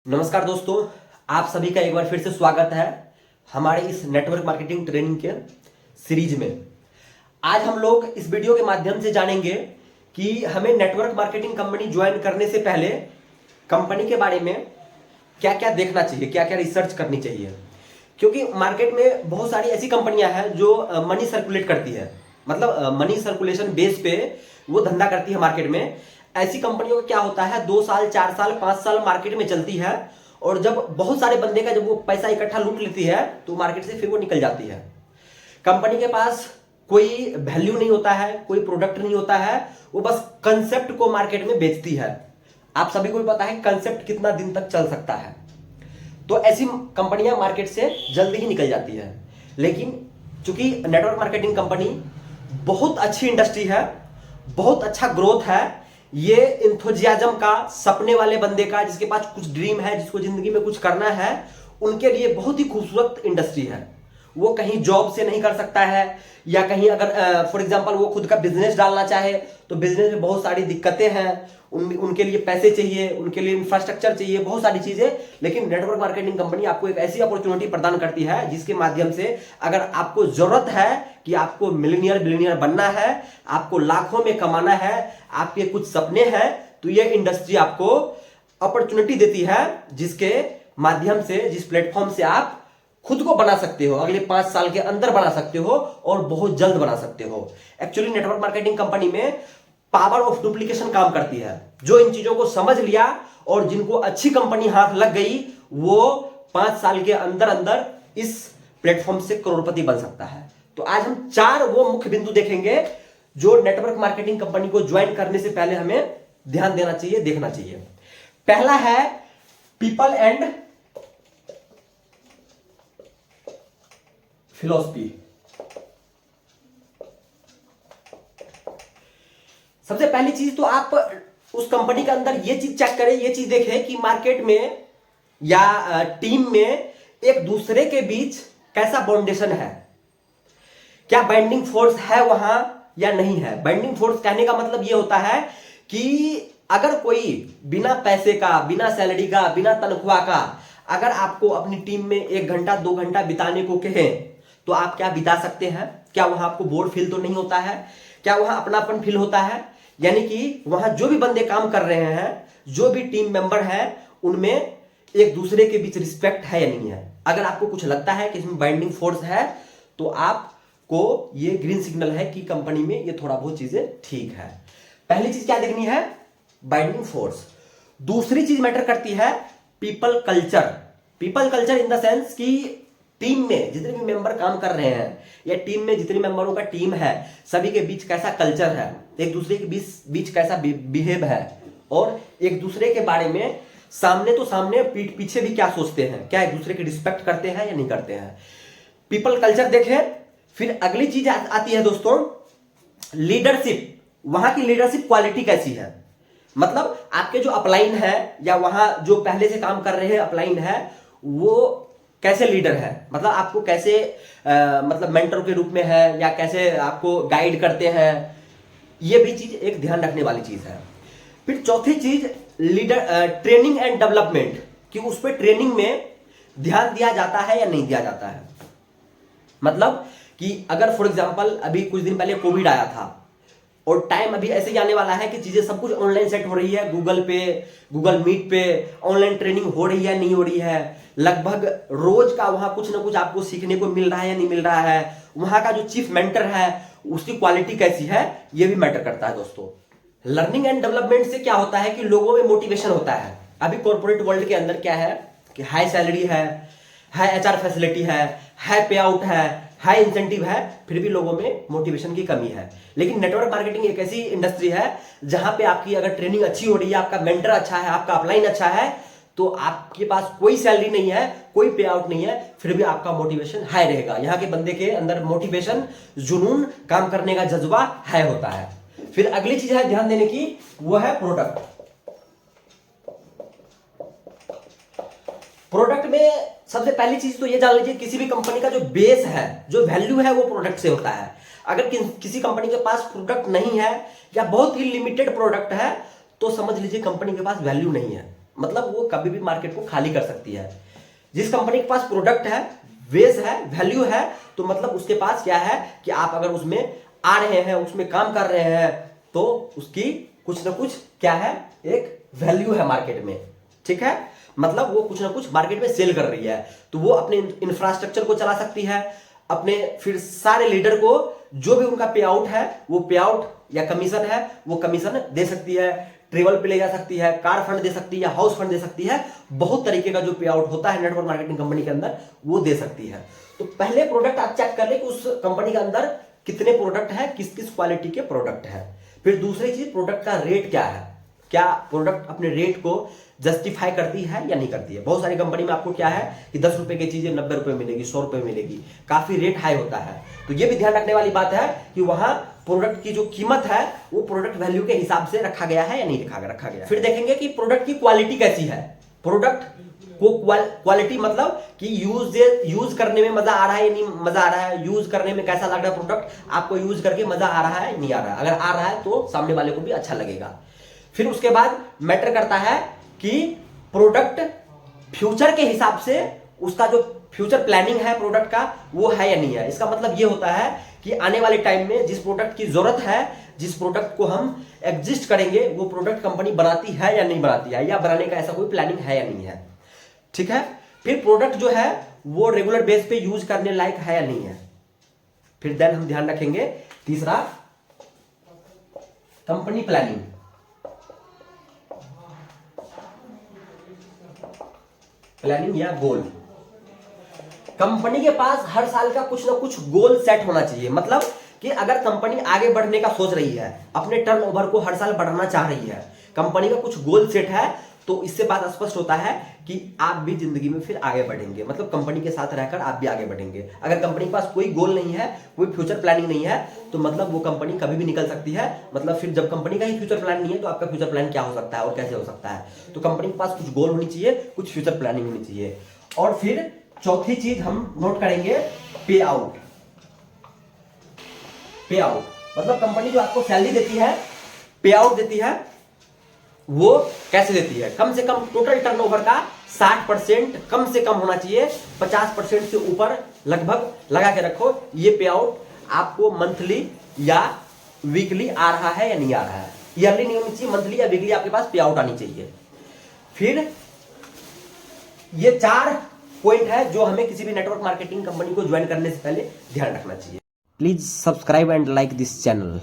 नमस्कार दोस्तों, आप सभी का एक बार फिर से स्वागत है हमारे इस नेटवर्क मार्केटिंग ट्रेनिंग के सीरीज में। आज हम लोग इस वीडियो के माध्यम से जानेंगे कि हमें नेटवर्क मार्केटिंग कंपनी ज्वाइन करने से पहले कंपनी के बारे में क्या क्या देखना चाहिए, क्या क्या रिसर्च करनी चाहिए। क्योंकि मार्केट में बहुत सारी ऐसी कंपनियां हैं जो मनी सर्कुलेट करती है, मतलब मनी सर्कुलेशन बेस पे वो धंधा करती है मार्केट में। ऐसी कंपनियों का क्या होता है, 2 साल 4 साल 5 साल मार्केट में चलती है और जब बहुत सारे बंदे का जब वो पैसा इकट्ठा लूट लेती है तो मार्केट से फिर वो निकल जाती है। कंपनी के पास कोई वैल्यू नहीं होता है, कोई प्रोडक्ट नहीं होता है, वो बस कंसेप्ट को मार्केट में बेचती है। आप सभी को भी पता है कंसेप्ट कितना दिन तक चल सकता है, तो ऐसी कंपनियां मार्केट से जल्दी ही निकल जाती है। लेकिन चूंकि नेटवर्क मार्केटिंग कंपनी बहुत अच्छी इंडस्ट्री है, बहुत अच्छा ग्रोथ है, ये इंथुजियाज्म का, सपने वाले बंदे का, जिसके पास कुछ ड्रीम है, जिसको जिंदगी में कुछ करना है, उनके लिए बहुत ही खूबसूरत इंडस्ट्री है। वो कहीं जॉब से नहीं कर सकता है, या कहीं अगर फॉर एग्जांपल वो खुद का बिजनेस डालना चाहे तो बिजनेस में बहुत सारी दिक्कतें हैं, उनके लिए पैसे चाहिए, उनके लिए इंफ्रास्ट्रक्चर चाहिए, बहुत सारी चीजें। लेकिन नेटवर्क मार्केटिंग कंपनी आपको एक ऐसी अपॉर्चुनिटी प्रदान करती है जिसके माध्यम से अगर आपको जरूरत है कि आपको मिलियनियर बिलियनियर बनना है, आपको लाखों में कमाना है, आपके कुछ सपने हैं, तो ये इंडस्ट्री आपको अपॉर्चुनिटी देती है जिसके माध्यम से, जिस प्लेटफॉर्म से आप खुद को बना सकते हो, अगले 5 साल के अंदर बना सकते हो और बहुत जल्द बना सकते हो। एक्चुअली नेटवर्क मार्केटिंग कंपनी में पावर ऑफ डुप्लीकेशन काम करती है। जो इन चीजों को समझ लिया और जिनको अच्छी कंपनी हाथ लग गई, वो 5 साल के अंदर अंदर इस प्लेटफॉर्म से करोड़पति बन सकता है। तो आज हम 4 वो मुख्य बिंदु देखेंगे जो नेटवर्क मार्केटिंग कंपनी को ज्वाइन करने से पहले हमें ध्यान देना चाहिए, देखना चाहिए। पहला है पीपल एंड फिलॉसफी। सबसे पहली चीज तो आप उस कंपनी के अंदर ये चीज चेक करें, ये चीज देखें कि मार्केट में या टीम में एक दूसरे के बीच कैसा बाउंडेशन है, क्या बाइंडिंग फोर्स है वहां या नहीं है। बाइंडिंग फोर्स कहने का मतलब ये होता है कि अगर कोई बिना पैसे का, बिना सैलरी का, बिना तनख्वाह का अगर आपको अपनी टीम में 1 घंटा 2 घंटा बिताने को कहे तो आप क्या बिता सकते हैं। क्या वहां आपको बोर फील तो नहीं होता है, क्या वहां अपनापन फील होता है। यानी कि वहां जो भी बंदे काम कर रहे हैं, जो भी टीम मेंबर है, उनमें एक दूसरे के बीच रिस्पेक्ट है या नहीं है। अगर आपको कुछ लगता है कि इसमें बाइंडिंग फोर्स है तो आपको ये ग्रीन सिग्नल है कि कंपनी में ये थोड़ा बहुत चीजें ठीक है। पहली चीज क्या देखनी है, बाइंडिंग फोर्स। दूसरी चीज मैटर करती है people culture. People culture in the sense कि टीम में जितने भी मेंबर काम कर रहे हैं या टीम में जितने मेंबरों का टीम है, सभी के बीच कैसा कल्चर है, एक दूसरे के बीच कैसा बिहेव है, और एक दूसरे के बारे में सामने तो सामने, पीठ पीछे भी क्या सोचते हैं, क्या एक दूसरे की रिस्पेक्ट करते हैं या नहीं करते हैं। पीपल कल्चर देखें। फिर अगली चीज आती है दोस्तों लीडरशिप। वहां की लीडरशिप क्वालिटी कैसी है, मतलब आपके जो अपलाइन है या वहां जो पहले से काम कर रहे हैं अपलाइन है, वो कैसे लीडर है, मतलब आपको कैसे मतलब मेंटर के रूप में है या कैसे आपको गाइड करते हैं। ये भी चीज एक ध्यान रखने वाली चीज है। फिर चौथी चीज लीडर ट्रेनिंग एंड डेवलपमेंट, कि उस पर ट्रेनिंग में ध्यान दिया जाता है या नहीं दिया जाता है। मतलब कि अगर फॉर एग्जांपल अभी कुछ दिन पहले कोविड आया था और टाइम अभी ऐसे ही आने वाला है कि चीजें सब कुछ ऑनलाइन सेट हो रही है, गूगल पे, गूगल मीट पे ऑनलाइन ट्रेनिंग हो रही है नहीं हो रही है, लगभग रोज का वहां कुछ ना कुछ आपको सीखने को मिल रहा है या नहीं मिल रहा है, वहां का जो चीफ मेंटर है उसकी क्वालिटी कैसी है, ये भी मैटर करता है दोस्तों। लर्निंग एंड डेवलपमेंट से क्या होता है कि लोगों में मोटिवेशन होता है। अभी कॉर्पोरेट वर्ल्ड के अंदर क्या है कि हाई सैलरी है, हाई एचआर फैसिलिटी है, हाई पे आउट है, हाई इंसेंटिव है, फिर भी लोगों में मोटिवेशन की कमी है। लेकिन नेटवर्क मार्केटिंग एक ऐसी इंडस्ट्री है जहां पे आपकी अगर ट्रेनिंग अच्छी हो रही है, आपका मेंटर अच्छा है, आपका अपलाइन अच्छा है, तो आपके पास कोई सैलरी नहीं है, कोई पे आउट नहीं है, फिर भी आपका मोटिवेशन हाई रहेगा। यहाँ के बंदे के अंदर मोटिवेशन, जुनून, काम करने का जज्बा हाई होता है। फिर अगली चीज है ध्यान देने की, वो है प्रोडक्ट। प्रोडक्ट में सबसे पहली चीज तो ये जान लीजिए, किसी भी कंपनी का जो बेस है, जो वैल्यू है, वो प्रोडक्ट से होता है। अगर किसी कंपनी के पास प्रोडक्ट नहीं है या बहुत ही लिमिटेड प्रोडक्ट है, तो समझ लीजिए कंपनी के पास वैल्यू नहीं है। मतलब वो कभी भी मार्केट को खाली कर सकती है। जिस कंपनी के पास प्रोडक्ट है, बेस है, वैल्यू है, तो मतलब उसके पास क्या है कि आप अगर उसमें आ रहे हैं, उसमें काम कर रहे हैं, तो उसकी कुछ ना कुछ क्या है, एक वैल्यू है मार्केट में। ठीक है, मतलब वो कुछ ना कुछ मार्केट में सेल कर रही है, तो वो अपने इंफ्रास्ट्रक्चर को चला सकती है, अपने फिर सारे लीडर को जो भी उनका पे आउट है, वो पे आउट या कमीशन है, वो कमीशन दे सकती है, ट्रेवल पे ले जा सकती है, कार फंड दे सकती है, हाउस फंड दे सकती है, बहुत तरीके का जो पे आउट होता है नेटवर्क मार्केटिंग कंपनी के अंदर वो दे सकती है। तो पहले प्रोडक्ट आप चेक कर ले कि उस कंपनी के अंदर कितने प्रोडक्ट है, किस किस क्वालिटी के प्रोडक्ट है। फिर दूसरी चीज, प्रोडक्ट का रेट क्या है, क्या प्रोडक्ट अपने रेट को जस्टिफाई करती है या नहीं करती है। बहुत सारी कंपनी में आपको क्या है कि 10 रुपए की चीजें 90 रुपए मिलेगी, 100 रुपए मिलेगी, काफी रेट हाई होता है। तो ये भी ध्यान रखने वाली बात है कि वहां प्रोडक्ट की जो कीमत है वो प्रोडक्ट वैल्यू के हिसाब से रखा गया है या नहीं रखा गया। फिर देखेंगे कि प्रोडक्ट की क्वालिटी कैसी है। प्रोडक्ट को क्वालिटी मतलब कि यूज करने में मजा आ रहा है या नहीं मजा आ रहा है, यूज करने में कैसा लग रहा है, प्रोडक्ट आपको यूज करके मजा आ रहा है नहीं आ रहा है। अगर आ रहा है तो सामने वाले को भी अच्छा लगेगा। फिर उसके बाद मैटर करता है कि प्रोडक्ट फ्यूचर के हिसाब से उसका जो फ्यूचर प्लानिंग है प्रोडक्ट का वो है या नहीं है। इसका मतलब ये होता है कि आने वाले टाइम में जिस प्रोडक्ट की जरूरत है, जिस प्रोडक्ट को हम एग्जिस्ट करेंगे, वो प्रोडक्ट कंपनी बनाती है या नहीं बनाती है, या बनाने का ऐसा कोई प्लानिंग है या नहीं है। ठीक है, फिर प्रोडक्ट जो है वो रेगुलर बेस पे यूज करने लायक है या नहीं है। फिर देन हम ध्यान रखेंगे तीसरा, कंपनी प्लानिंग। प्लानिंग या गोल, कंपनी के पास हर साल का कुछ ना कुछ गोल सेट होना चाहिए। मतलब कि अगर कंपनी आगे बढ़ने का सोच रही है, अपने टर्नओवर को हर साल बढ़ाना चाह रही है, कंपनी का कुछ गोल सेट है, तो इससे बात स्पष्ट होता है कि आप भी जिंदगी में फिर आगे बढ़ेंगे। मतलब कंपनी के साथ रहकर आप भी आगे बढ़ेंगे। अगर कंपनी के पास कोई गोल नहीं है, कोई फ्यूचर प्लानिंग नहीं है, तो मतलब वो कंपनी कभी भी निकल सकती है। मतलब फिर जब कंपनी का ही फ्यूचर प्लान नहीं है तो आपका फ्यूचर प्लान क्या हो सकता है और कैसे हो सकता है। तो कंपनी के पास कुछ गोल होनी चाहिए, कुछ फ्यूचर प्लानिंग होनी चाहिए। और फिर चौथी चीज हम नोट करेंगे, पे आउट। पे आउट मतलब कंपनी जो आपको सैलरी देती है, पे आउट देती है, वो कैसे देती है। कम से कम टोटल टर्नओवर का 60% कम से कम होना चाहिए, 50% से ऊपर लगभग लगा के रखो। ये पे आउट आपको मंथली या वीकली आ रहा है या नहीं आ रहा है। ईयरली नहीं होनी चाहिए, मंथली या वीकली आपके पास पे आउट आनी चाहिए। फिर ये 4 पॉइंट है जो हमें किसी भी नेटवर्क मार्केटिंग कंपनी को ज्वाइन करने से पहले ध्यान रखना चाहिए। Please subscribe and like this channel.